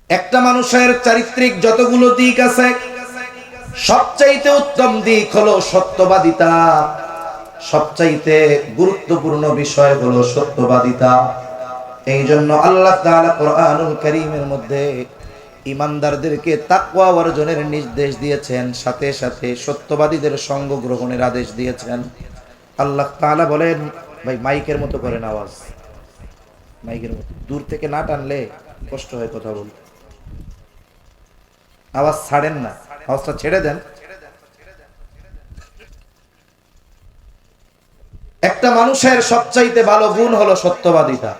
একটা মানুষের চারিত্রিক যতগুলো দিক আছে, সবচাইতে উত্তম দিক হলো সত্যবাদিতা। সবচাইতে গুরুত্বপূর্ণ বিষয় হলো সত্যবাদিতা। এই জন্য আল্লাহ তাআলা কোরআনুল কারীমের মধ্যে ঈমানদারদেরকে তাকওয়া অর্জনের নির্দেশ দিয়েছেন, সাথে সাথে সত্যবাদীদের সঙ্গ গ্রহণের আদেশ দিয়েছেন। আল্লাহ তাআলা বলেন, ভাই মাইকের মতো করেন আওয়াজ, মাইকের মতো দূর থেকে না টানলে কষ্ট হয় কথা বলতে। আওয়াজ ছাড়েন না, আওয়াজটা ছেড়ে দেন। একটা মানুষের সবচাইতে ভালো গুণ হলো সত্যবাদিতা।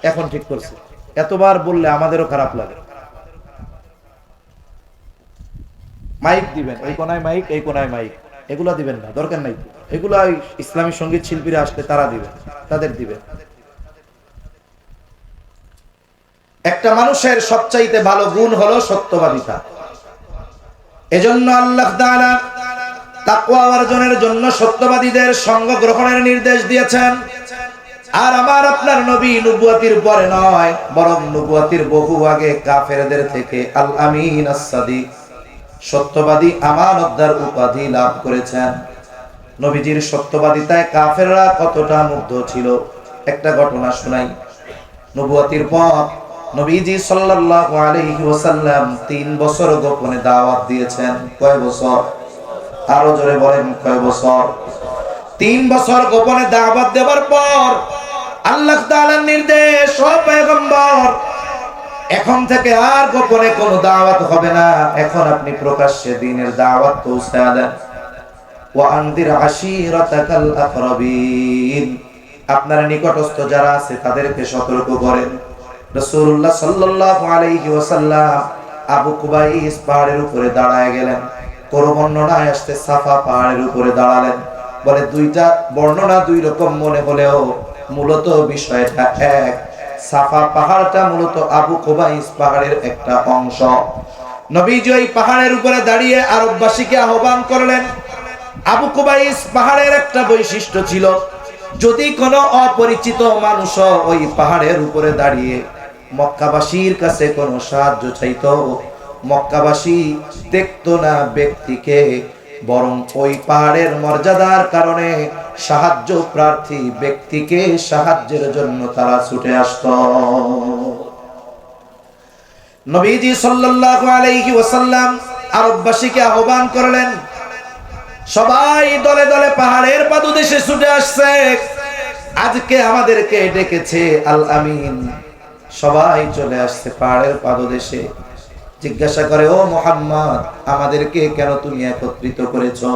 এখন ঠিক করছে, এতবার বললে আমাদেরও খারাপ লাগে। মাইক দিবেন, এই কোনায় মাইক, এই কোনায় মাইক, এগুলা দিবেন না, দরকার নাই। এগুলা ইসলামী সঙ্গীত শিল্পীরা আসলে তারা দিবেন, তাদের দিবেন। একটা মানুষের সবচাইতে ভালো গুণ হলো সত্যবাদিতা। এজন্য আল্লাহ তাআলা তাকওয়া অর্জনের জন্য সত্যবাদীদের সঙ্গ গ্রহণের নির্দেশ দিয়েছেন। আর আমার আপনার নবী নবুয়তির পরে নয়, বরং নবুয়তির বহু আগে কাফেরদের থেকে আল আমিন আস-সাদিক, সত্যবাদী আমানতদার উপাধি লাভ করেছেন। নবীজির সত্যবাদিতায় কাফেররা কতটা মুগ্ধ ছিল একটা ঘটনা শোনাই। নবুয়তির পর নবীজি সাল্লাল্লাহু আলাইহি ওয়াসাল্লাম 3 বছর গোপনে দাওয়াত দিয়েছেন। কয় বছর? আরো জোরে বলেন, কয় বছর? 3 বছর গোপনে দাওয়াত দেওয়ার পর আল্লাহ তাআলার নির্দেশ, ও পয়গম্বর, এখন থেকে আর গোপনে কোনো দাওয়াত হবে না, এখন আপনি প্রকাশ্যে দ্বীনের দাওয়াত পৌঁছায় দেন। ওয়া আনদির আশীরাতাকাল আকরাবিন, আপনার নিকটস্থ যারা আছে তাদেরকে সতর্ক করেন। রাসূলুল্লাহ সাল্লাল্লাহু আলাইহি ওয়াসাল্লাম আবু কুবাইস পাহাড়ের উপরে দাঁড়ায় গেলেন। কোন বর্ণনায় আসছে সাফা পাহাড়ের উপরে দাঁড়ালেন। বলে দুইটা বর্ণনা দুই রকম মনে হলেও মূলত বিষয়টা এক। সাফা পাহাড়টা মূলত আবু কুবাইস পাহাড়ের একটা অংশ। নবীজি ওই পাহাড়ের উপরে দাঁড়িয়ে আরববাসীকে আহ্বান করলেন। আবু কুবাইস পাহাড়ের একটা বৈশিষ্ট্য ছিল, যদি কোনো অপরিচিত মানুষ ওই পাহাড়ের উপরে দাঁড়িয়ে মক্কাবাসীর কাছে কোনো সাহায্য চাইতো, মক্কাবাসী দেখতো না ব্যক্তিকে, বরং ওই পাহাড়ের মর্যাদার কারণে সাহায্য প্রার্থী ব্যক্তিকে সাহায্যের জন্য তারা ছুটে আসতো। নবীজি সাল্লাল্লাহু আলাইহি ওয়াসাল্লাম আরববাসীকে আহ্বান করলেন। সবাই দলে দলে পাহাড়ের পাদদেশে ছুটে আসছে। আজকে আমাদেরকে ডেকেছে আল আমিন। সবাই চলে আসছে পাহাড়ের পাদদেশে। জিজ্ঞাসা করে, ও মুহাম্মদ, আমাদেরকে কেন তুমি একত্রিত করেছো?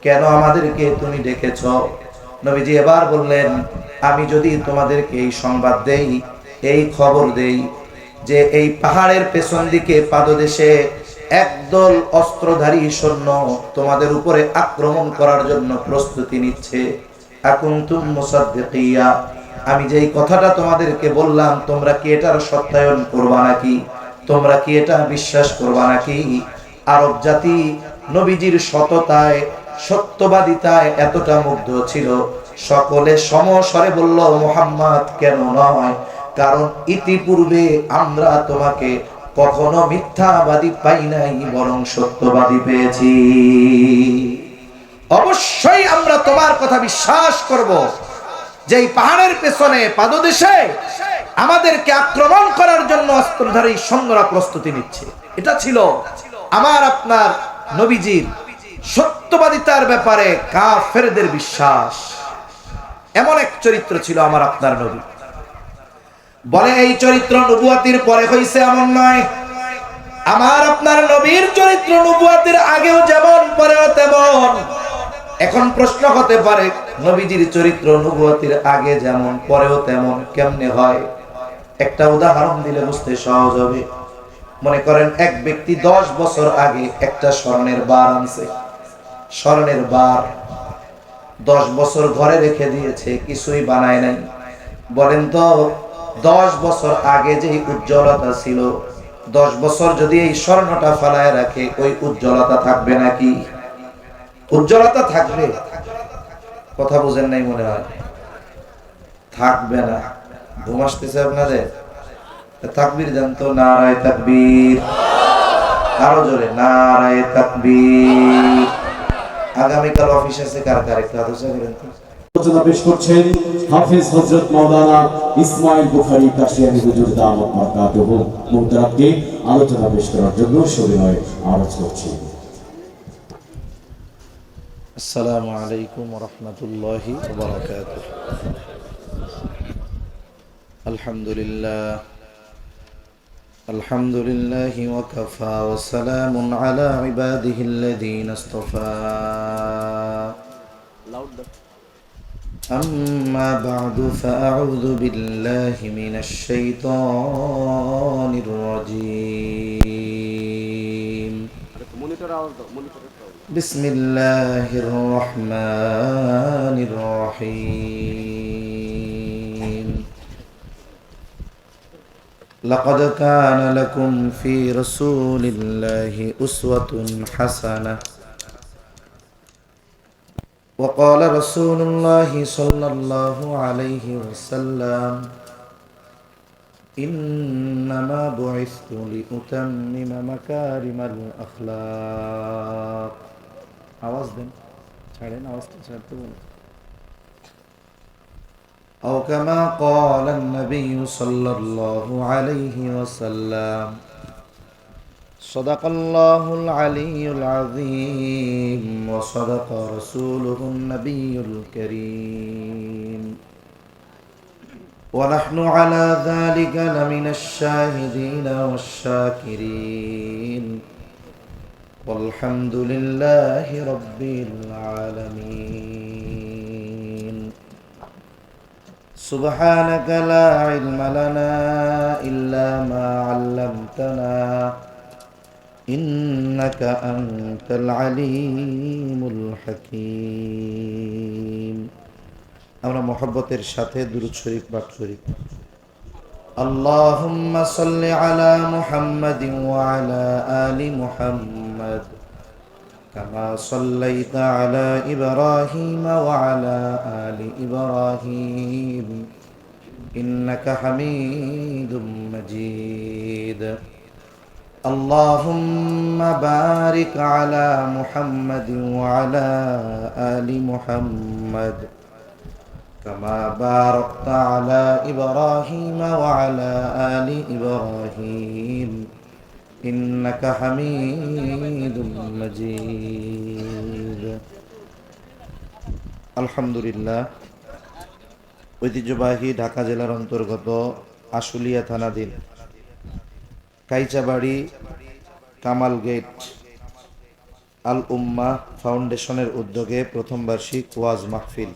কেন আমাদেরকে তুমি ডেকেছো? নবীজি এবার বললেন, আমি যদি তোমাদেরকে এই সংবাদ দেই, এই খবর দেই যে এই পাহাড়ের পেছন দিকে পাদদেশে একদল অস্ত্রধারী সৈন্য তোমাদের উপরে আক্রমণ করার জন্য প্রস্তুতি নিচ্ছে, আকুনতুম মুসাদ্দিকিয়া, আমি যেই কথাটা তোমাদেরকে বললাম তোমরা কি এটার সত্যায়ন করবা নাকি? তোমরা কি এটা বিশ্বাস করবা নাকি? আরব জাতি নবীজির সততায়, সত্যবাদিতায় এতটা মুগ্ধ ছিল, সকলে সমস্বরে বলল, মুহাম্মদ কেন নয়, কারণ ইতিপূর্বে আমরা তোমাকে কখনো মিথ্যাবাদী পাই নাই, বরং সত্যবাদী পেয়েছি। অবশ্যই আমরা তোমার কথা বিশ্বাস করব যে এই পাহাড়ের পেছনে পাদদেশে আমাদেরকে আক্রমণ করার জন্য অস্ত্রধারী সৈন্যরা প্রস্তুতি নিচ্ছে। এটা ছিল আমার আপনার নবীজির সত্যবাদিতার ব্যাপারে কাফেরদের বিশ্বাস। এমন এক চরিত্র ছিল আমার আপনার নবী। বলে এই চরিত্র নবুয়তির পরে হইছে এমন নয়। আমার আপনার নবীর চরিত্র নবুয়তির আগেও যেমন পরেও তেমন। এখন প্রশ্ন হতে পারে, নবীজির চরিত্র নবুয়তির আগে যেমন পরেও তেমন কেমনে হয়? একটা উদাহরণ দিলে বুঝতে সহজ হবে। মনে করেন এক ব্যক্তি 10 বছর আগে একটা স্বর্ণের বার আনছে। স্বর্ণের বার 10 বছর ঘরে রেখে দিয়েছে, কিছুই বানায় নাই। বলেন তো 10 বছর আগে যে উজ্জ্বলতা ছিল, 10 বছর যদি এই স্বর্ণটা ফেলায় রাখে, ওই উজ্জ্বলতা থাকবে নাকি? উজ্জ্বলতা থাকবে? কথা বুঝেন নাই মনে হয়। থাকবে না। ঘুম আসতেছে আপনাদের? তাকবীর দেন তো, নারায়ে তাকবীর। আরো জোরে, নারায়ে তাকবীর। আগামীকাল অফিস আছে কার কার, একটু আলোচনা করেন তো। আলোচনা পেশ করছেন হাফেজ হযরত মাওলানা ইসমাইল বুখারী কাশিয়ানী হুজুর দামাত মারকাতুহু। মুহতারামকে আলোচনা পেশ করার জন্য সবিনয়ে আরজ করছি। আসসালামু আলাইকুম ওয়া রাহমাতুল্লাহি ওয়া বারাকাতুহু। আলহামদুলিল্লাহ আলহামদুলিল্লাহি ওয়া কাফা ওয়া সালামুন আলা ইবাদিহিল্লাযীনা ইসতাফা। أما بعد فأعوذ بالله من الشيطان الرجيم. بسم الله الرحمن الرحيم. لقد كان لكم في رسول الله أسوة حسنة. وقال رسول الله صلى الله عليه وسلم إنما بعثت لأتمم مكارم الأخلاق. आवाज दें, छाड़ें आवाज तो छाड़ते बोलो. أو كما قال النبي صلى الله عليه وسلم. صدق الله العلي العظيم وصدق رسوله النبي الكريم ونحن على ذلك لمن الشاهدين والشاكرين والحمد لله رب العالمين. سبحانك لا علم لنا إلا ما علمتنا إنك أنت العليم الحكيم. আমরা মহব্বতের সাথে দুরূদ শরীফ পাঠ করি। اللهم صل على محمد وعلى آل محمد كما صليت على إبراهيم وعلى آل إبراهيم إنك حميد مجيد. اللهم بارك على محمد وعلى آل محمد كما باركت على إبراهيم وعلى آل إبراهيم إنك حميد مجيد. আলহামদুলিল্লাহ, ঐতিহ্যবাহী ঢাকা জেলার অন্তর্গত আশুলিয়া থানাধীন কাইচাবাড়ি কামাল গেট আল উম্মাহ ফাউন্ডেশনের উদ্যোগে প্রথম বার্ষিক ওয়াজ মাহফিল।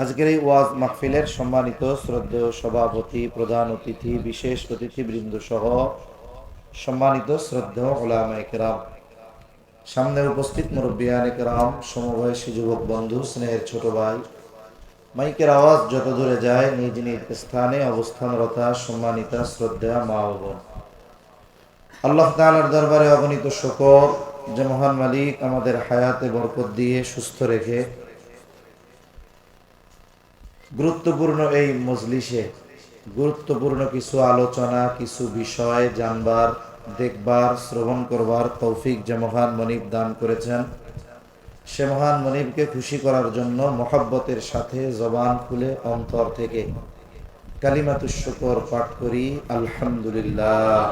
আজকের এই ওয়াজ মাহফিলের সম্মানিত শ্রদ্ধেয় সভাপতি, প্রধান অতিথি, বিশেষ অতিথিবৃন্দ সহ সম্মানিত শ্রদ্ধেয় উলামায়ে কেরাম, সামনে উপস্থিত মুরব্বিয়ানে কেরাম, সমবয়সী যুবক বন্ধু, স্নেহের ছোট ভাই, মাইকের আওয়াজ যত দূরে যায় নিজ নিজ স্থানে অবস্থানরতা সম্মানিতা শ্রদ্ধা মা ও বোন, আল্লাহ তাআলার দরবারে অগণিত শুকর যে মহান মালিক আমাদের হায়াতে বরকত দিয়ে সুস্থ রেখে গুরুত্বপূর্ণ এই মজলিসে গুরুত্বপূর্ণ কিছু আলোচনা, কিছু বিষয় জানবার, দেখবার, শ্রবণ করবার তৌফিক যে মহান মনিব দান করেছেন, সে মহান মনিবকে খুশি করার জন্য মহব্বতের সাথে জবান খুলে অন্তর থেকে কালিমাতুশ শুকর পাঠ করি আলহামদুলিল্লাহ।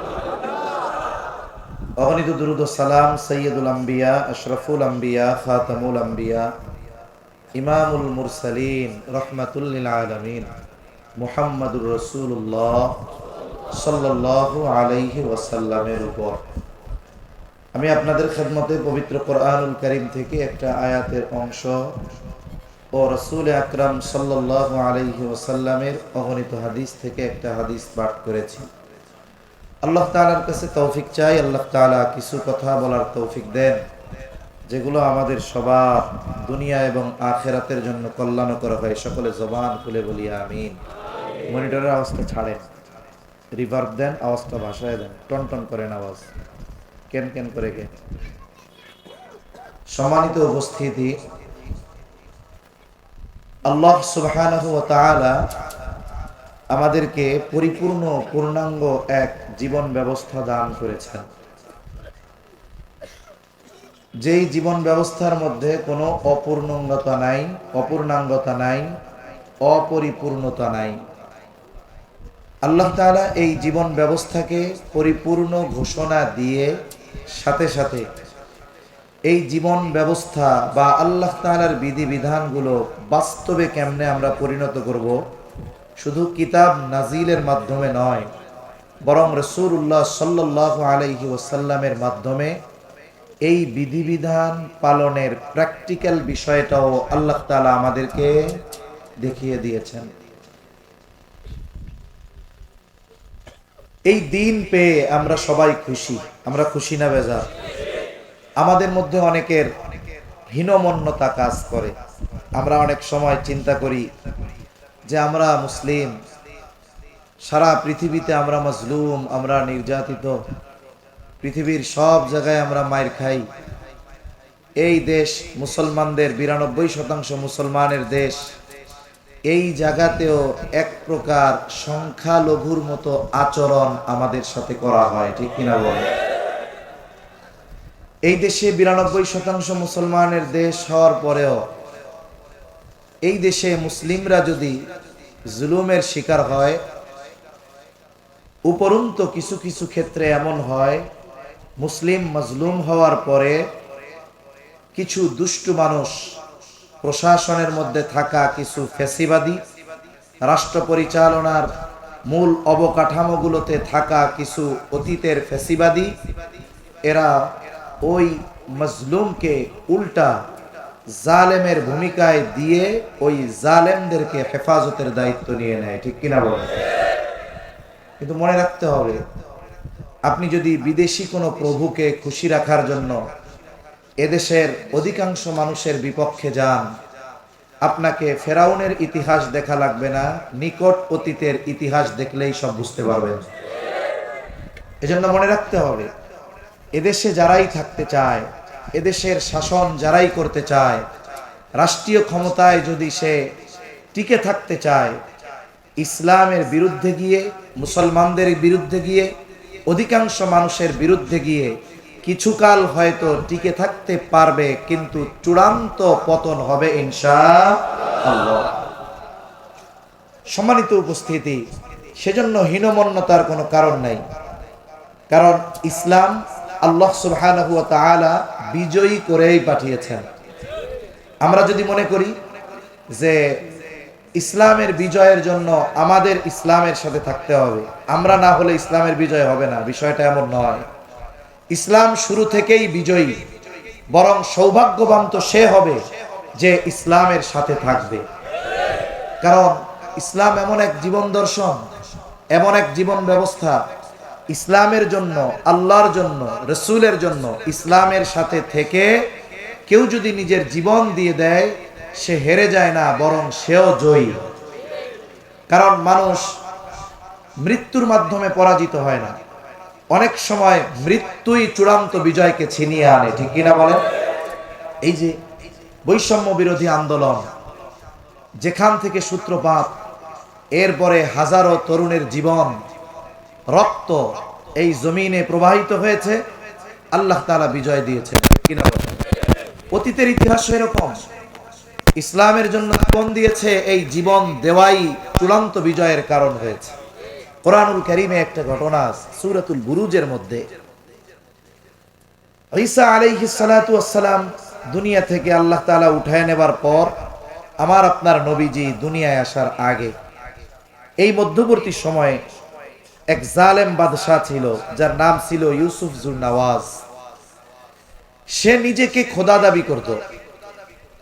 অগণিত দুরূদ ও সালাম সৈয়দুল আম্বিয়া, আশরাফুল আম্বিয়া, খাতামুল আম্বিয়া, ইমামুল মুরসালিন, রহমাতুল লিল আলামিন মুহাম্মাদুর রাসূলুল্লাহ সাল্লাল্লাহু আলাইহি ওয়াসাল্লামের উপর। আমি আপনাদের খেদমতে পবিত্র কোরআনুল কারীম থেকে একটা আয়াতের অংশ ও রাসূল আকরাম সাল্লাল্লাহু আলাইহি ওয়াসাল্লামের অগণিত হাদিস থেকে একটা হাদিস পাঠ করেছি। আল্লাহ তাআলার কাছে তৌফিক চাই, আল্লাহ তাআলা কিছু কথা বলার তৌফিক দেন যেগুলো আমাদের সবার দুনিয়া এবং আখিরাতের জন্য কল্যাণকর হয়। সকলে জবান খুলে বলি আমিন। মনিটরের আওয়াজটা ছাড়েন, রিভার্ব দেন, আওয়াজটা ভাষায় দেন, টন টন করেন আওয়াজ, কেন কেন করে কে। সম্মানিত উপস্থিতি, আল্লাহ সুবহানাহু ওয়া তাআলা আমাদেরকে পরিপূর্ণ পূর্ণাঙ্গ এক জীবন ব্যবস্থা দান করেছেন, যেই জীবন ব্যবস্থার মধ্যে কোনো অপূর্ণাঙ্গতা নাই, অপরিপূর্ণতা নাই। আল্লাহ তাআলা এই জীবন ব্যবস্থাকে পরিপূর্ণ ঘোষণা দিয়ে সাথে সাথে এই জীবন ব্যবস্থা বা আল্লাহ তাআলার বিধিবিধানগুলো বাস্তবে কেমনে আমরা পরিণত করব, শুধু কিতাব নাজিলের মাধ্যমে নয়, বরং রাসূলুল্লাহ সাল্লাল্লাহু আলাইহি ওয়াসাল্লামের মাধ্যমে এই বিধিবিধান পালনের প্র্যাকটিক্যাল বিষয়টাও আল্লাহ তাআলা আমাদেরকে দেখিয়ে দিয়েছেন। এই দিন পেয়ে আমরা সবাই খুশি। আমরা খুশি না বেজার? আমাদের মধ্যে অনেকের হীনমন্যতা কাজ করে। আমরা অনেক সময় চিন্তা করি যে আমরা মুসলিম, সারা পৃথিবীতে আমরা মাজলুম, আমরা নির্যাতিত, পৃথিবীর সব জায়গায় আমরা মাইর খাই। এই দেশ মুসলমানদের 92% মুসলমানের দেশ, এই জায়গাতেও এক প্রকার সংখ্যালঘুর মতো আচরণ আমাদের সাথে করা হয়, ঠিক কিনা বলে? এই দেশে 92% মুসলমানের দেশ হওয়ার পরেও এই দেশে মুসলিমরা যদি জুলুমের শিকার হয়, উপরন্তু কিছু কিছু ক্ষেত্রে এমন হয় মুসলিম মাজলুম হওয়ার পরে কিছু দুষ্টু মানুষ, প্রশাসনের মধ্যে থাকা কিছু ফ্যাসিবাদী, রাষ্ট্র পরিচালনার মূল অবকাঠামোগুলোতে থাকা কিছু অতীতের ফ্যাসিবাদী, এরা ওই মাজলুমকে উল্টা জালেমের ভূমিকায় দিয়ে ওই জালেমদেরকে হেফাজতের দায়িত্ব নিয়ে নেয়, ঠিক কিনা বলে? কিন্তু মনে রাখতে হবে, আপনি যদি বিদেশি কোনো প্রভুকে খুশি রাখার জন্য এদেশের অধিকাংশ মানুষের বিপক্ষে যান, আপনাকে ফেরাউনের ইতিহাস দেখা লাগবে না, নিকট অতীতের ইতিহাস দেখলেই সব বুঝতে পারবেন। এজন্য মনে রাখতে হবে, এদেশে যারাই থাকতে চায়, এদেশের শাসন যারাই করতে চায়, রাষ্ট্রীয় ক্ষমতায় যদি সে টিকে থাকতে চায়, ইসলামের বিরুদ্ধে গিয়ে, মুসলমানদের বিরুদ্ধে গিয়ে, অধিকাংশ মানুষের বিরুদ্ধে গিয়ে কিছুকাল হয়তো টিকে থাকতে পারবে, কিন্তু চূড়ান্ত পতন হবে ইনশাআল্লাহ। সম্মানিত উপস্থিতি, সেজন্য হীনমন্যতার কোনো কারণ নাই, কারণ ইসলাম আল্লাহ সুবহানাহু ওয়া তাআলা বিজয়ী করেই পাঠিয়েছেন। আমরা যদি মনে করি যে ইসলামের বিজয়ের জন্য আমাদের ইসলামের সাথে থাকতে হবে, আমরা না হলে ইসলামের বিজয় হবে না, বিষয়টা এমন নয়। ইসলাম শুরু থেকেই বিজয়ী, বরং সৌভাগ্যবান তো সে হবে যে ইসলামের সাথে থাকবে। কারণ ইসলাম এমন এক জীবন দর্শন, এমন এক জীবন ব্যবস্থা, ইসলামের জন্য, আল্লাহর জন্য, রসুলের জন্য ইসলামের সাথে থেকে কেউ যদি নিজের জীবন দিয়ে দেয়, সে হেরে যায় না, বরং সেও জয়ী। কারণ মানুষ মৃত্যুর মাধ্যমে পরাজিত হয় না, অনেক সময় মৃত্যুই চূড়ান্ত বিজয়কে ছিনিয়ে আনে, ঠিক কিনা বলেন? এই যে বৈষম্য বিরোধী আন্দোলন যেখান থেকে সূত্রপাত, এরপরে হাজারো তরুণের জীবন, রক্ত এই জমিনে প্রবাহিত হয়েছে, আল্লাহ তাআলা বিজয় দিয়েছেন, ঠিক কিনা বলেন? অতীতের ইতিহাস এরকম, ইসলামের জন্য জীবন দিয়েছে, এই জীবন দেওয়াই চূড়ান্ত বিজয়ের কারণ হয়েছে। কোরআনুল কারীমে একটা ঘটনা আছে, সূরাতুল বুরুজের মধ্যে। ঈসা আলাইহিস সালাতু ওয়াস সালাম দুনিয়া থেকে আল্লাহ তাআলা উঠায় নেবার পর, আমার আপনার নবীজি দুনিয়ায় আসার আগে এই মধ্যবর্তী সময়ে এক জালেম বাদশা ছিল, যার নাম ছিল ইউসুফ জুন্নাওয়াজ। সে নিজেকে খোদা দাবি করত।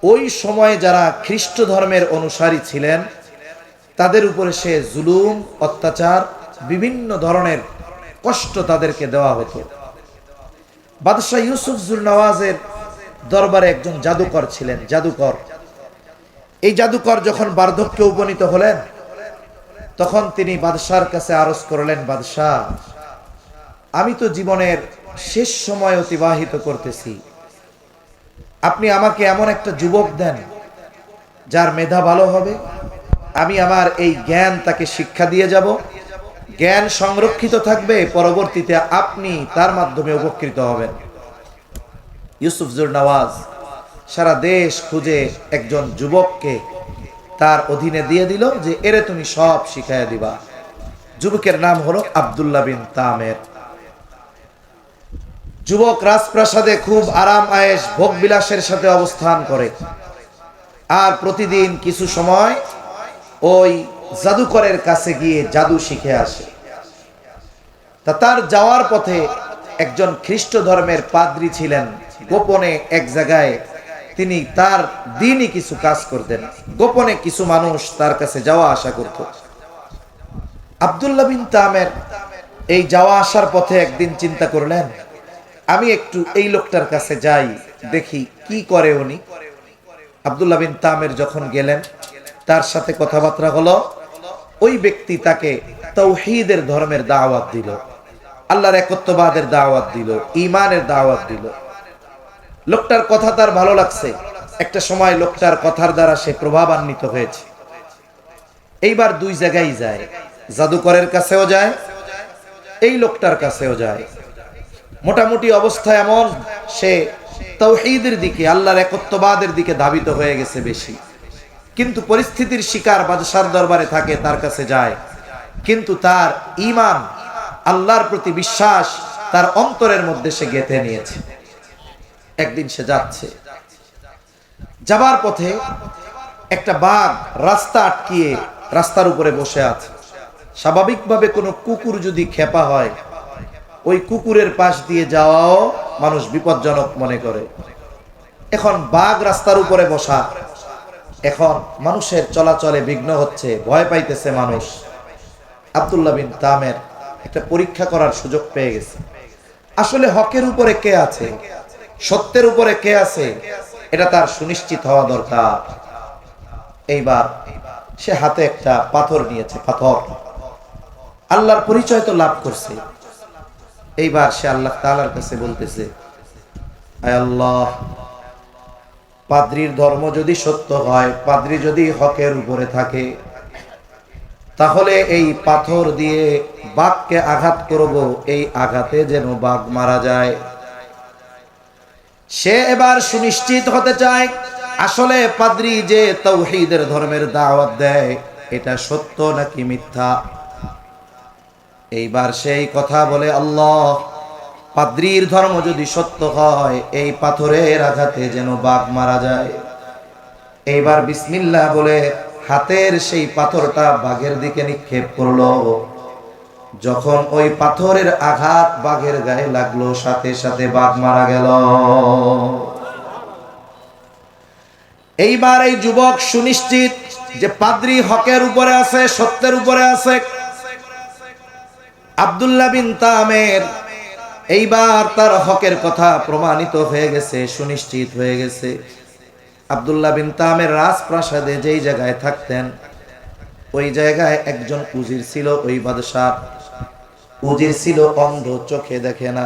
ওই সময়ে যারা খ্রিস্ট ধর্মের অনুসারী ছিলেন, তাদের উপরে সে জুলুম, অত্যাচার, বিভিন্ন ধরনের কষ্ট তাদেরকে দেওয়া হতো। বাদশাহ ইউসুফ জুন্নাওয়াজের দরবারে একজন জাদুকর ছিলেন, জাদুকর। এই জাদুকর যখন বার্ধক্যে উপনীত হলেন, তখন তিনি বাদশার কাছে আরজ করলেন, বাদশাহ, আমি তো জীবনের শেষ সময় অতিবাহিত করতেছি, আপনি আমাকে এমন একটা যুবক দেন যার মেধা ভালো হবে, আমি আমার এই জ্ঞান তাকে শিক্ষা দিয়ে যাব, জ্ঞান সংরক্ষিত থাকবে, পরবর্তীতে আপনি তার মাধ্যমে উপকৃত হবেন। ইউসুফ জুরনওয়াজ সারা দেশ খুঁজে একজন যুবককে তার অধীনে দিয়ে দিল যে এরে তুমি সব শিখাইয়া দিবা। যুবকের নাম হলো আব্দুল্লাহ বিন তামের। যুবক রাজপ্রাসাদে খুব আরাম আয়েশ ভোগ বিলাসের সাথে অবস্থান করে, আর প্রতিদিন কিছু সময় ওই জাদুকরের কাছে গিয়ে জাদু শিখে আসে। তা তার যাওয়ার পথে একজন খ্রিস্ট ধর্মের পাদ্রী ছিলেন, গোপনে এক জায়গায় তিনি তার দিনই কিছু কাজ করতেন, গোপনে কিছু মানুষ তার কাছে যাওয়া আসা করত। আব্দুল্লাহ বিন তামের এই যাওয়া আসার পথে একদিন চিন্তা করলেন, আমি একটু এই লোকটার কাছে যাই, দেখি কি করে উনি। আব্দুল্লাহ বিন তামের যখন গেলেন, তার সাথে কথাবার্তা হলো। ওই ব্যক্তি তাকে তাওহীদের ধর্মের দাওয়াত দিল, আল্লাহর একত্ববাদের দাওয়াত দিল, ঈমানের দাওয়াত দিল। লোকটার কথা তার ভালো লাগছে। একটা সময় লোকটার কথার দ্বারা সে প্রভাবান্বিত হয়েছে। এইবার দুই জায়গায় যায়, জাদুকরের কাছেও যায়, এই লোকটার কাছেও যায়। মোটামুটি অবস্থা এমন, সে তাওহীদের দিকে, আল্লাহর একত্ববাদের দিকে ধাবিত হয়ে গেছে বেশি। কিন্তু পরিস্থিতির শিকার, বাদশার দরবারে থাকে, তার কাছে যায়, কিন্তু তার ঈমান, আল্লাহর প্রতি বিশ্বাস তার অন্তরের মধ্যে সে গেঁথে নিয়েছে। একদিন সে যাচ্ছে, যাবার পথে একটা বাঘ রাস্তা আটকিয়ে রাস্তার উপরে বসে আছে। স্বাভাবিকভাবে কোনো কুকুর যদি খেপা হয়, ওই কুকুরের পাশ দিয়ে যাওয়াও মানুষ বিপজ্জনক মনে করে। এখন বাঘ রাস্তার উপরে বসা, এখন মানুষের চলাচলে বিঘ্ন হচ্ছে, ভয় পাইতেছে মানুষ। আব্দুল্লাহ বিন তামের একটা পরীক্ষা করার সুযোগ পেয়ে গেছে। আসলে হকের উপরে কে আছে, সত্যের উপরে কে আছে, এটা তার সুনিশ্চিত হওয়া দরকার। এইবার সে হাতে একটা পাথর নিয়েছে, পাথর, আল্লাহর পরিচয় তো লাভ করছে। এইবার সে আল্লাহ তাআলার কাছে বলতেছে, আয় আল্লাহ, পাদ্রীর ধর্ম যদি সত্য হয়, পাদ্রী যদি হকের উপরে থাকে, তাহলে এই পাথর দিয়ে বাঘকে আঘাত করব, এই আঘাতে যেন বাঘ মারা যায়। সে এবার সুনিশ্চিত হতে চায় আসলে পাদ্রী যে তাওহীদের ধর্মের দাওয়াত দেয়, এটা সত্য নাকি মিথ্যা। এইবার সেই কথা বলে, আল্লাহ, পাদ্রীর ধর্ম যদি সত্য হয়, এই পাথরের আঘাতে যেন বাঘ মারা যায়। এইবার বিসমিল্লাহ বলে হাতের সেই পাথরটা বাঘের দিকে নিক্ষেপ করলো। যখন ওই পাথরের আঘাত বাঘের গায়ে লাগলো, সাথে সাথে বাঘ মারা গেল। এইবার এই যুবক সুনিশ্চিত যে পাদ্রী হকের উপরে আছে, সত্যের উপরে আছে। আব্দুল্লাহ বিন তামের এইবার তার হকের কথা প্রমাণিত হয়ে গেছে, সুনিশ্চিত হয়ে গেছে। আব্দুল্লাহ বিন তামের রাজপ্রাসাদে যেই জায়গায় থাকতেন, ওই জায়গায় একজন উজির ছিল, ওই বাদশাহ উজির ছিল অন্ধ, চোখে দেখে না।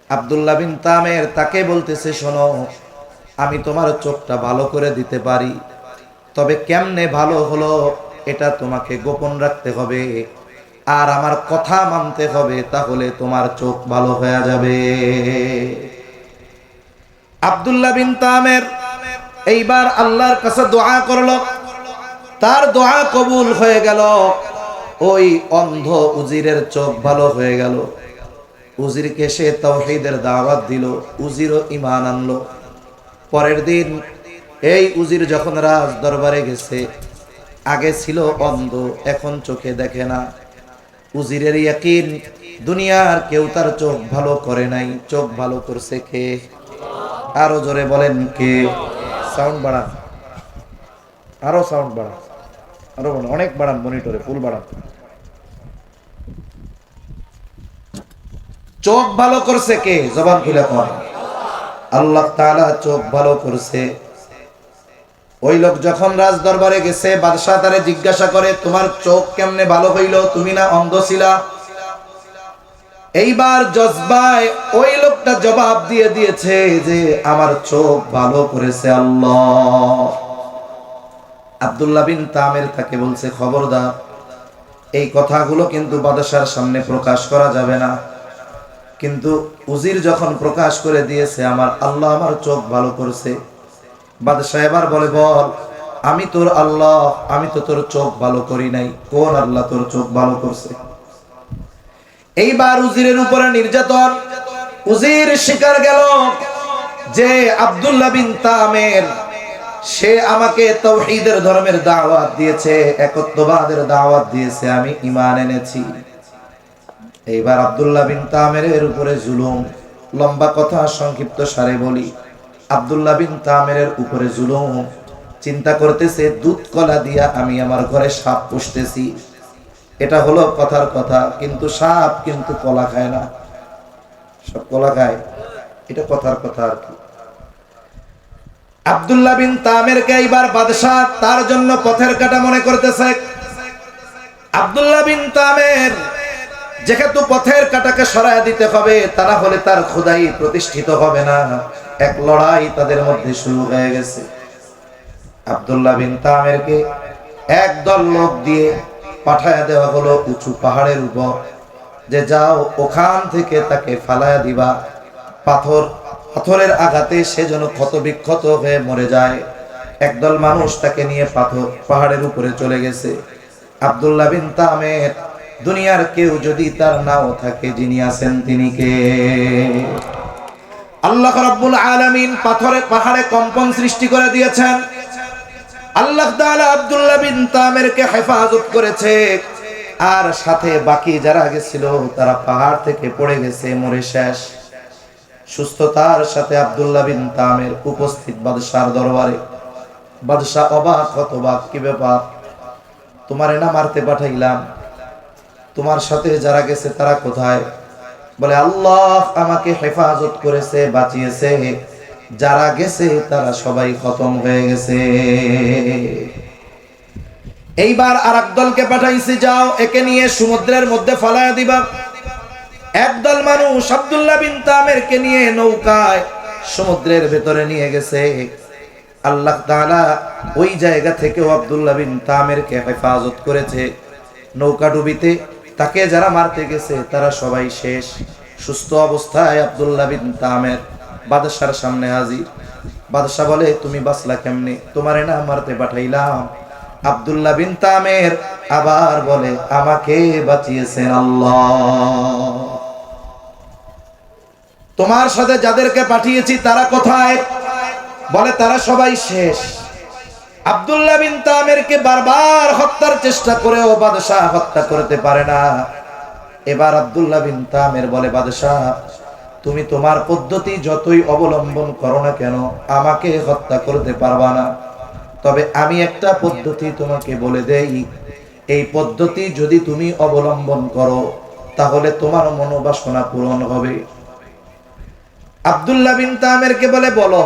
আব্দুল্লাহ বিন তামের তাকে বলতেছে, শোনো, আমি তোমার চোখটা ভালো করে দিতে পারি, তবে কেমনে ভালো হলো এটা তোমাকে গোপন রাখতে হবে, আর আমার কথা মানতে হবে, তাহলে তোমার চোখ ভালো হয়ে যাবে। আব্দুল্লাহ বিন তামের এইবার আল্লাহর কাছে দোয়া করলো, তার দোয়া কবুল হয়ে গেল। ওই অন্ধ উজিরের চোখ ভালো হয়ে গেল। উজিরকে সে তাওহীদের দাওয়াত দিল, উজিরও ঈমান আনলো। পরের দিন এই উজির যখন রাজ দরবারে গেছে, আগে ছিল অন্ধ, এখন চোখে দেখে না। উজিরের ইয়াকিন, দুনিয়ার কেউ তার চোখ ভালো করে নাই, চোখ ভালো করছে কে? আরো জোরে বলেন কে? সাউন্ড বাড়ান, আরো সাউন্ড বাড়ান, আরো অনেক বাড়ান, মনিটরে ফুল বাড়ান। চোখ ভালো করছে কে? জবান খুলে কর। আল্লাহ তাআলা চোখ ভালো করছে। ওই লোক যখন রাজ দরবারে গেছে, বাদশাহ তারে জিজ্ঞাসা করে, তোমার চোখ কেমনে ভালো হইল? তুমি না অন্ধ ছিলা? এইবার জজবায় ওই লোকটা জবাব দিয়ে দিয়েছে যে আমার চোখ ভালো করেছে আল্লাহ। আব্দুল্লাহ বিন তামের তাকে বলছে, খবরদার, এই কথাগুলো কিন্তু বাদশার সামনে প্রকাশ করা যাবে না। কিন্তু উজির যখন প্রকাশ করে দিয়েছে, আমার আল্লাহ আমার চোখ ভালো করছে। বাদশাহ এবার বলে, বল, আমি তোর আল্লাহ, আমি তো তোর চোখ ভালো করি নাই, কোন আল্লাহ তোর চোখ ভালো করছে? এইবার উজিরের উপরে নির্যাতন। উজির স্বীকার গেল যে আব্দুল্লাহ বিন তামের সে আমাকে তাওহীদের ধর্মের দাওয়াত দিয়েছে, একত্ববাদের দাওয়াত দিয়েছে, আমি ঈমান এনেছি। এইবার আব্দুল্লাহ বিন তামেরের উপরে জুলুম। লম্বা কথা সংক্ষিপ্ত সারে বলি, আব্দুল্লাহ বিন তামেরের উপরে জুলুম। চিন্তা করতেছে, দুধ কলা দিয়া আমি আমার ঘরে সাপ পুষতেছি, এটা হলো কথার কথা, কিন্তু সাপ কিন্তু কলা খায় না, সব কলা খায়, এটা কথার কথা আর কি। আব্দুল্লাহ বিন তামেরকে এইবার বাদশাহ তার জন্য পথের কাটা মনে করতেছে। আব্দুল্লাহ বিন তামের যেহেতু পথের কাটাকে সরায় দিতে হবে, তা না হলে তার খোদাই প্রতিষ্ঠিত হবে না। এক লড়াই তাদের মধ্যে শুরু হয়ে গেছে। আব্দুল্লাহ বিন তামেরকে একদল লোক দিয়ে পাঠায় দেওয়া হলো উঁচু পাহাড়ের উপর, যে যাও ওখান থেকে তাকে ফালায়া দিবা, পাথরের আঘাতে সে যেন ক্ষত বিক্ষত হয়ে মরে যায়। একদল মানুষ তাকে নিয়ে পাহাড়ের উপরে চলে গেছে। আব্দুল্লাহ বিন তামের দুনিয়ার কেউ যদি তার নাও থাকে, যিনি আছেন তিনি কে? আল্লাহ রাব্বুল আলামিন পাহাড়ে কম্পন সৃষ্টি করে দিয়েছেন। আল্লাহ তাআলা আব্দুল্লাহ বিন তামেরকে হেফাজত করেছে, আর সাথে বাকি যারা গেছিল তারা পাহাড় থেকে পড়ে গেছে, মরে শেষ। সুস্থতার সাথে আব্দুল্লাহ বিন তামের উপস্থিত বাদশার দরবারে। বাদশাহ অবাক, হতবাক, কি ব্যাপার? তোমারে না মারতে পাঠাইলাম, তোমার সাথে যারা গেছে তারা কোথায়? বলে, আল্লাহ আমাকে হেফাজত করেছে, বাঁচিয়েছে, যারা গেছে তারা সবাই খতম হয়ে গেছে। এইবার আরেক দলকে পাঠাইছি, যাও একে নিয়ে সমুদ্রের মধ্যে ফালায়া দিবা। একদল মানুষ আব্দুল্লাহ বিন তামেরকে নিয়ে নৌকায় সমুদ্রের ভেতরে নিয়ে গেছে। আল্লাহ তাআলা ওই জায়গা থেকেও আব্দুল্লাহ বিন তামেরকে হেফাজত করেছে। নৌকা ডুবিতে তাকে যারা মারতে গেছে তারা সবাই শেষ। সুস্থ অবস্থায় আব্দুল্লাহ বিন তামের বাদশার সামনে হাজির। বাদশা বলে, তুমি বাঁচলা কেমনে? তোমারে না মারতে পাঠাইলাম। আব্দুল্লাহ বিন তামের আবার বলে, আমাকে বাঁচিয়েছেন আল্লাহ। তোমার সাথে যাদেরকে পাঠিয়েছি তারা কোথায়? বলে, তারা সবাই শেষ। আব্দুল্লাহ বিন তামেরকে বারবার হত্যার চেষ্টা করেও বাদশাহ হত্যা করতে পারে না। এবার আব্দুল্লাহ বিন তামের বলে, বাদশাহ, তুমি তোমার পদ্ধতি যতই অবলম্বন করো না কেন, আমাকে হত্যা করতে পারবা না। তবে আমি একটা পদ্ধতি তোমাকে বলে দেই, এই পদ্ধতি যদি তুমি অবলম্বন করো তাহলে তোমার মনোবাসনা পূরণ হবে। আব্দুল্লাহ বিন তামেরকে বলে, বলো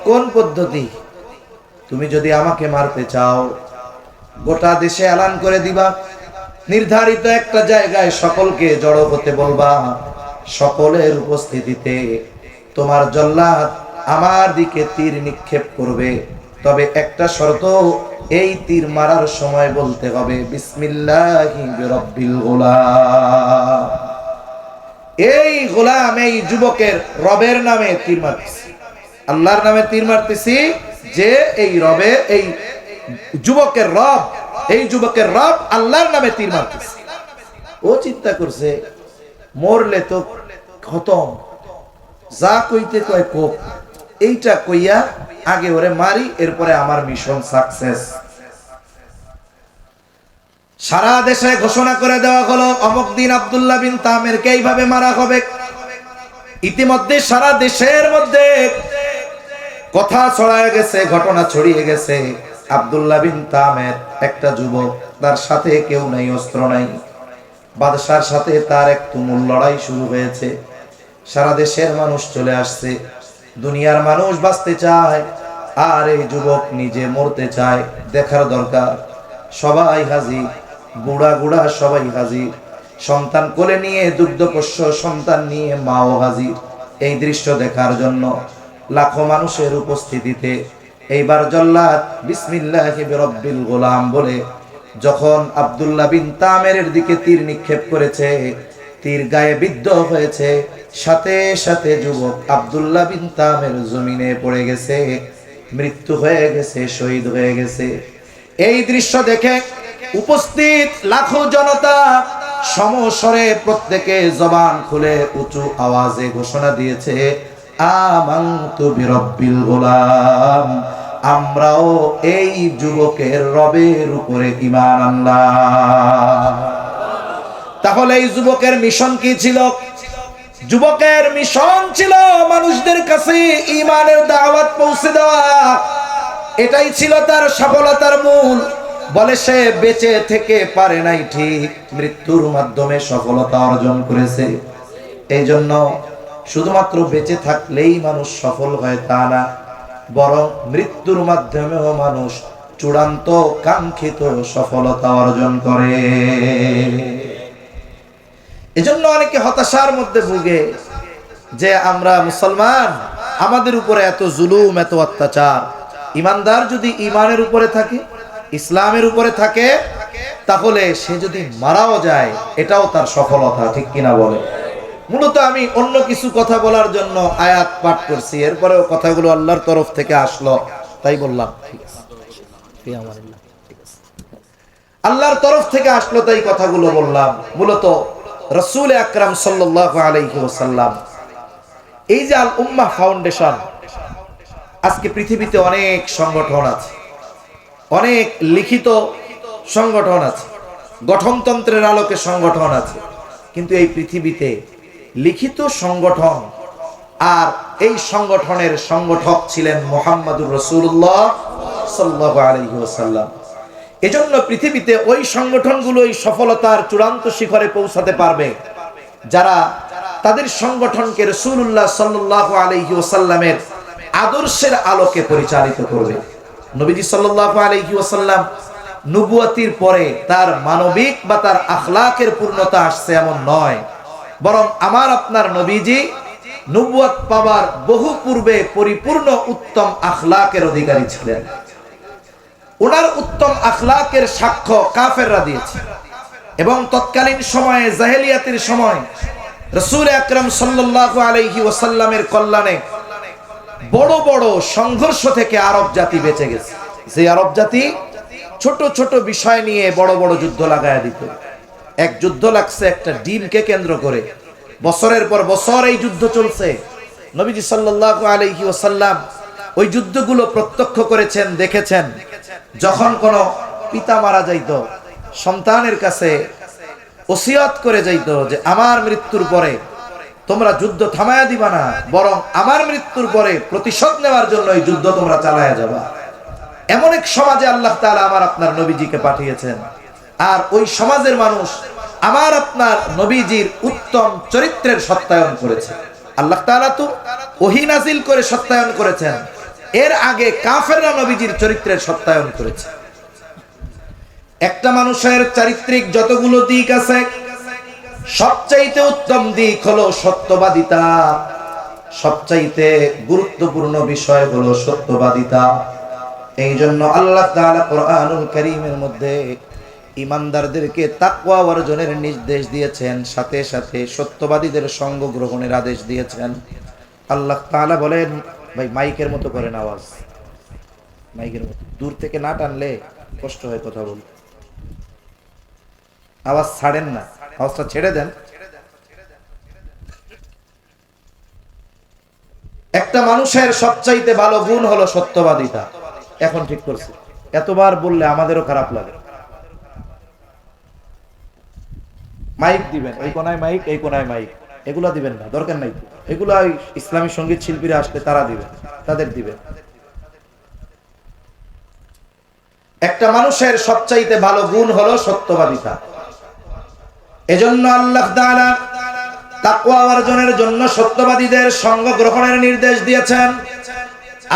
কোন পদ্ধতি? তুমি যদি আমাকে মারতে চাও, গোটা দেশে এলান করে দিবা, নির্ধারিত একটা জায়গায় সকলকে জড়ো হতে বলবা, সকলের উপস্থিতিতে তোমার জল্লাদ আমার দিকে তীর নিক্ষেপ করবে। তবে একটা শর্ত, এই তীর মারার সময় বলতে হবে, বিসমিল্লাহি বিরব্বিল গোলাম। এই গোলাম, এই যুবকের রবের নামে তীর মারতেছি, আল্লাহর নামে তীর মারতেছি, যে এই রবে, এই যুবকের রব, এই যুবকের রব আল্লাহর নামে তীর মারতেছি। ও চিন্তা করছে, মরলে তো খতম, যা কইতে কয় কোপ, এইটা কইয়া আগে ওরে মারি, এরপরে আমার মিশন সাকসেস। সারা দেশে ঘোষণা করে দেওয়া হলো, অমুক দিন আব্দুল্লাহ বিন তামেরকে এইভাবে মারা হবে। ইতিমধ্যে সারা দেশের মধ্যে কথা ছড়ায় গেছে, ঘটনা ছড়িয়ে গেছে। আব্দুল্লাহ বিন তামের একটা যুবক, তার সাথে কেউ নাই, অস্ত্র নাই। বাদশার সাথে তার এক তুমুল লড়াই শুরু হয়েছে। সারা দেশের মানুষ চলে আসছে, দুনিয়ার মানুষ বাঁচতে চায়, আর এই যুবক নিজে মরতে চায়। দেখার দরকার, সবাই হাজির, বুড়া গুড়া সবাই হাজির, সন্তান কোলে নিয়ে, দুগ্ধপোষ্য সন্তান নিয়ে মাও হাজির। এই দৃশ্য দেখার জন্য লাখো মানুষের উপস্থিতিতে এইবার জল্লাদ বিসমিল্লাহি বিরব্বিল গোলাম বলে যখন আব্দুল্লাহ বিন তামেরের দিকে তীর নিক্ষেপ করেছে, তীর গায়ে বিদ্ধ হয়েছে, সাথে সাথে যুবক আব্দুল্লাহ বিন তামের জমিনে পড়ে গেছে, মৃত্যু হয়ে গেছে, শহীদ হয়ে গেছে। এই দৃশ্য দেখে উপস্থিত লাখো জনতা সমস্বরে প্রত্যেকে জবান খুলে উঁচু আওয়াজে ঘোষণা দিয়েছে, আমানতু বিরব্বিল গোলাম, আমরাও এই যুবকের রবের উপরে ঈমান আনলাম। তাহলে এই যুবকের মিশন কি ছিল? যুবকের মিশন ছিল মানুষদের কাছে ঈমানের দাওয়াত পৌঁছে দেওয়া। এটাই ছিল তার সফলতার মূল। বলে সে বেঁচে থেকে পারে নাই ঠিক, মৃত্যুর মাধ্যমে সফলতা অর্জন করেছে। এই জন্য শুধুমাত্র বেঁচে থাকলেই মানুষ সফল হয় তা না, বরং মৃত্যুর মাধ্যমেও মানুষ চূড়ান্ত কাঙ্ক্ষিত সফলতা অর্জন করে। এজন্য অনেকে হতাশার মধ্যে ভুগে যে আমরা মুসলমান, আমাদের উপরে এত জুলুম, এত অত্যাচার। ইমানদার যদি ইমানের উপরে থাকে, ইসলামের উপরে থাকে, তাহলে সে যদি মারাও যায় এটাও তার সফলতা, ঠিক কিনা বলে? মূলত আমি অন্য কিছু কথা বলার জন্য আয়াত পাঠ করছি, এরপরেও কথাগুলো আল্লাহর তরফ থেকে আসলো তাই বললাম। আল্লাহর তরফ থেকে আসলো তাই কথাগুলো বললাম। মূলত রাসূল আকরাম সাল্লাল্লাহু আলাইহি ওয়াসাল্লাম, এই যে আল উম্মাহ ফাউন্ডেশন, আজকে পৃথিবীতে অনেক সংগঠন আছে, অনেক লিখিত সংগঠন আছে, গঠনতন্ত্রের আলোকে সংগঠন আছে, কিন্তু এই পৃথিবীতে লিখিত সংগঠন আর এই সংগঠনের সংগঠক ছিলেন মুহাম্মদুর রাসূলুল্লাহ সাল্লাল্লাহু আলাইহি ওয়াসাল্লাম। এজন্য পৃথিবীতে ওই সংগঠনগুলোই সফলতার চূড়ান্ত শিখরে পৌঁছাতে পারবে যারা তাদের সংগঠনকে রাসূলুল্লাহ সাল্লাল্লাহু আলাইহি ওয়াসাল্লামের আদর্শের আলোকে পরিচালিত করবে। নবীজি সাল্লাল্লাহু আলাইহি ওয়াসাল্লাম নবুয়তির পরে তার মানবিক বা তার আখলাকের পূর্ণতা আসছে এমন নয়, বরং আমার আপনার নবীজি নবুয়ত পাওয়ার বহু পূর্বে পরিপূর্ণ উত্তম আখলাকের অধিকারী ছিলেন। ওনার উত্তম আখলাকের সাক্ষ্য কাফেররা দিয়েছে এবং তৎকালীন সময়ে জাহেলিয়াতের সময় রাসূল আকরাম সাল্লাল্লাহু আলাইহি ওয়াসাল্লামের কল্যাণে বড় বড় সংঘর্ষ থেকে আরব জাতি বেঁচে গেছে। যে আরব জাতি ছোট ছোট বিষয় নিয়ে বড় বড় যুদ্ধ লাগায়া দিত। এক যুদ্ধ লাগছে একটা ডিমকে কেন্দ্র করে, বছরের পর বছর এই যুদ্ধ চলছে। নবীজি সাল্লাল্লাহু আলাইহি ওয়াসাল্লাম ওই যুদ্ধগুলো প্রত্যক্ষ করেছেন, দেখেছেন। যখন কোনো পিতা মারা যাইত, সন্তানের কাছে ওসিয়ত করে যাইত যে আমার মৃত্যুর পরে তোমরা যুদ্ধ থামায়া দিবা না, বরং আমার মৃত্যুর পরে প্রতিশোধ নেওয়ার জন্য এই যুদ্ধ তোমরা চালায়া যাবা। এমন এক সমাজে আল্লাহ তাআলা আমার আপনার নবীজিকে পাঠিয়েছেন, আর ওই সমাজের মানুষ আমার আপনার নবীজির উত্তম চরিত্রের সত্যায়ন করেছে। আল্লাহ তাআলা তো ওহী নাজিল করে সত্যায়ন করেছেন, এর আগে কাফেররা নবীজির চরিত্রের সত্যায়ন করেছে। একটা মানুষের চারিত্রিক যতগুলো দিক আছে, সবচাইতে উত্তম দিক হলো সত্যবাদিতা। সবচাইতে গুরুত্বপূর্ণ বিষয় হলো সত্যবাদিতা। এই জন্য আল্লাহ তাআলা কোরআনুল কারীমের মধ্যে ইমানদারদেরকে তাকওয়া অর্জনের নির্দেশ দিয়েছেন, সাথে সাথে সত্যবাদীদের সঙ্গ গ্রহণের আদেশ দিয়েছেন। আল্লাহ তাআলা বলেন, ভাই মাইকের মতো করেন আওয়াজ, মাইকের মতো দূর থেকে না টানলে কষ্ট হয় কথা বলতে। আওয়াজ ছাড়েন না, আওয়াজটা ছেড়ে দেন। একটা মানুষের সবচাইতে ভালো গুণ হলো সত্যবাদিতা। এখন ঠিক করছে, এতবার বললে আমাদেরও খারাপ লাগে। মাইক দিবেন, এই কোনায় মাইক, এই কোনায় মাইক, এগুলা দিবেন না, দরকার নাই। এগুলা ইসলামী সঙ্গীত শিল্পীরা আসলে তারা দিবেন, তাদের দিবেন। একটা মানুষের সবচাইতে ভালো গুণ হলো সত্যবাদিতা। এজন্য আল্লাহ তাআলা তাকওয়া অর্জনের জন্য সত্যবাদীদের সঙ্গ গ্রহণের নির্দেশ দিয়েছেন।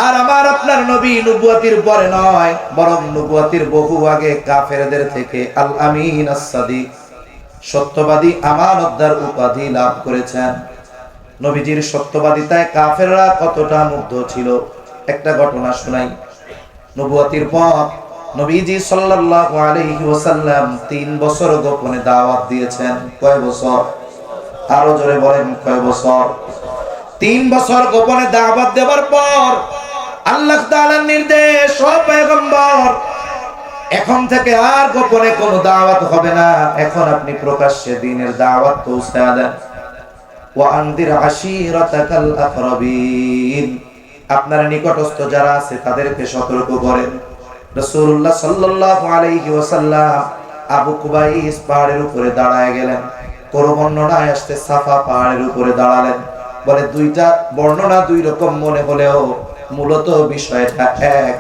আর আমার আপনার নবী নবুয়তির পরে নয়, বরং নবুয়তির বহু আগে কাফেরদের থেকে আল আমিন আস-সাদিক, সত্যবাদী আমানতদার উপাধি লাভ করেছেন। নবীজির সত্যবাদিতায় কাফেররা কতটা মুগ্ধ ছিল একটা ঘটনা শোনাই। নবুয়তির পর নবীজি সাল্লাল্লাহু আলাইহি ওয়াসাল্লাম 3 বছর গোপনে দাওয়াত দিয়েছেন। কয় বছর? আরো জোরে বলেন, কয় বছর? 3 বছর গোপনে দাওয়াত দেওয়ার পর আল্লাহ তাআলার নির্দেশ, ও পয়গম্বর, এখন থেকে আর গোপনে কোনো দাওয়াত হবে না, এখন আপনি প্রকাশ্যে দ্বীনের দাওয়াত পৌঁছায় দেন। ওয়া আনদির আশীরাতাকাল আকরাবিন, আপনার নিকটস্থ যারা আছে তাদেরকে সতর্ক করেন। রাসূলুল্লাহ সাল্লাল্লাহু আলাইহি ওয়াসাল্লাম আবু কুবাইস পাহাড়ের উপরে দাঁড়ায় গেলেন। কোন বর্ণনায় আসছে সাফা পাহাড়ের উপরে দাঁড়ালেন। বলে দুইটা বর্ণনা দুই রকম মনে হলেও মূলত বিষয়টা এক।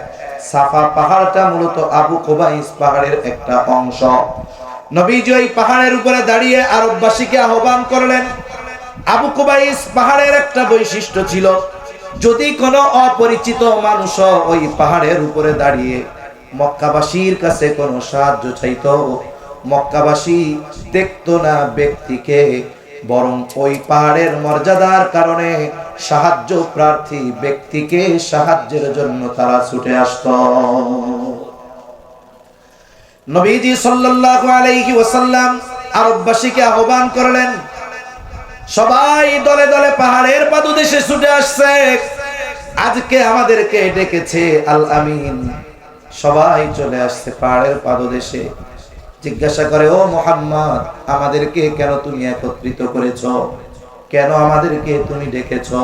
সাফা পাহাড়টা মূলত আবু কুবাইস পাহাড়ের একটা অংশ। নবীজি ওই পাহাড়ের উপরে দাঁড়িয়ে আরববাসীকে আহ্বান করলেন। আবু কুবাইস পাহাড়ের একটা বৈশিষ্ট্য ছিল, যদি কোনো অপরিচিত মানুষ ওই পাহাড়ের উপরে দাঁড়িয়ে মক্কাবাসীর কাছে কোনো সাহায্য চাইতো, মক্কাবাসী দেখতো না ব্যক্তিকে, বরং ওই পাহাড়ের মর্যাদার কারণে সাহায্য প্রার্থী ব্যক্তিকে সাহায্যের জন্য তারা ছুটে আসতো। নবীজি সাল্লাল্লাহু আলাইহি ওয়াসাল্লাম আরববাসীকে আহ্বান করলেন। সবাই দলে দলে পাহাড়ের পাদদেশে ছুটে আসছে। আজকে আমাদেরকে ডেকেছে আল আমিন। সবাই চলে আসছে পাহাড়ের পাদদেশে। জিজ্ঞাসা করে, ও মুহাম্মদ, আমাদেরকে কেন তুমি একত্রিত করেছো? কেন আমাদেরকে তুমি ডেকেছো?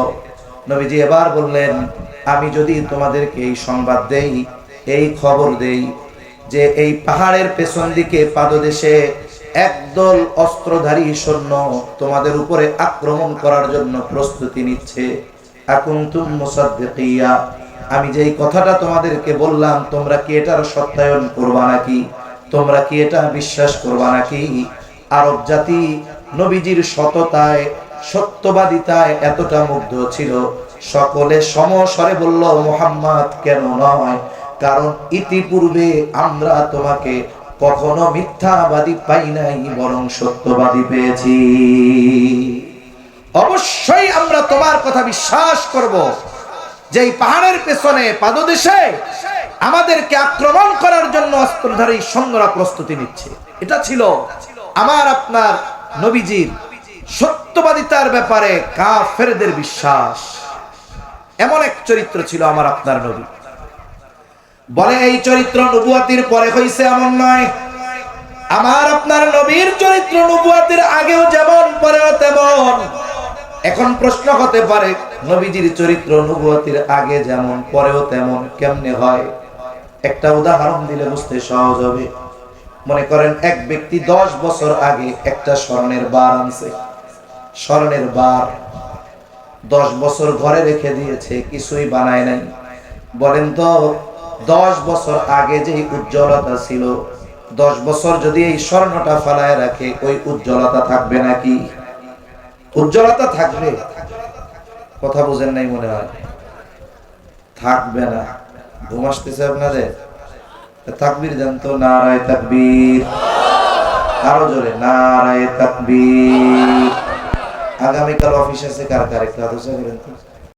নবীজি এবার বললেন, আমি যদি তোমাদেরকে এই সংবাদ দেই, এই খবর দেই যে এই পাহাড়ের পেছন দিকে পাদদেশে একদল অস্ত্রধারী সৈন্য তোমাদের উপরে আক্রমণ করার জন্য প্রস্তুতি নিচ্ছে, আকুনতুম মুসাদ্দিকিয়া, আমি যেই কথাটা তোমাদেরকে বললাম তোমরা কি এটার সত্যায়ন করবা নাকি? তোমরা কি এটা বিশ্বাস করবা নাকি? আরব জাতি নবীজির সততায়, সত্যবাদিতায় এতটা মুগ্ধ ছিল, সকলে সমস্বরে বলল, মুহাম্মদ কেন নয়, কারণ ইতিপূর্বে আমরা তোমাকে কখনো মিথ্যাবাদী পাই নাই, বরং সত্যবাদী পেয়েছি। অবশ্যই আমরা তোমার কথা বিশ্বাস করব যে এই পাহাড়ের পেছনে পাদদেশে আমাদেরকে আক্রমণ করার জন্য অস্ত্রধারী সৈন্যরা প্রস্তুতি নিচ্ছে। এটা ছিল আমার আপনার নবীজির সত্যবাদিতার ব্যাপারে কাফেরদের বিশ্বাস। এমন এক চরিত্র ছিল আমার আপনার নবী। বলে এই চরিত্র নবুয়তির পরে হইছে এমন নয়। আমার আপনার নবীর চরিত্র নবুয়তির আগেও যেমন পরেও তেমন। এখন প্রশ্ন হতে পারে, নবীজির চরিত্র নবুয়তির আগে যেমন পরেও তেমন কেমনে হয়? একটা উদাহরণ দিলে বুঝতে সহজ হবে। মনে করেন এক ব্যক্তি 10 বছর আগে একটা স্বর্ণের বার আনছে। স্বর্ণের বার 10 বছর ঘরে রেখে দিয়েছে, কিছুই বানায় নাই। বলেন তো 10 বছর আগে যে উজ্জ্বলতা ছিল, 10 বছর যদি এই স্বর্ণটা ফালায় রাখে, ওই উজ্জ্বলতা থাকবে নাকি? উজ্জ্বলতা থাকবে? কথা বুঝেন নাই মনে হয়। থাকবে না। ঘুম আসতেছে আপনাদের? তাকবীর দেন তো, নারায়ে তাকবীর। আরো জোরে, নারায়ে তাকবীর। আগামীকাল অফিস আছে কার কার? একটু হাত উঁচু করেন তো।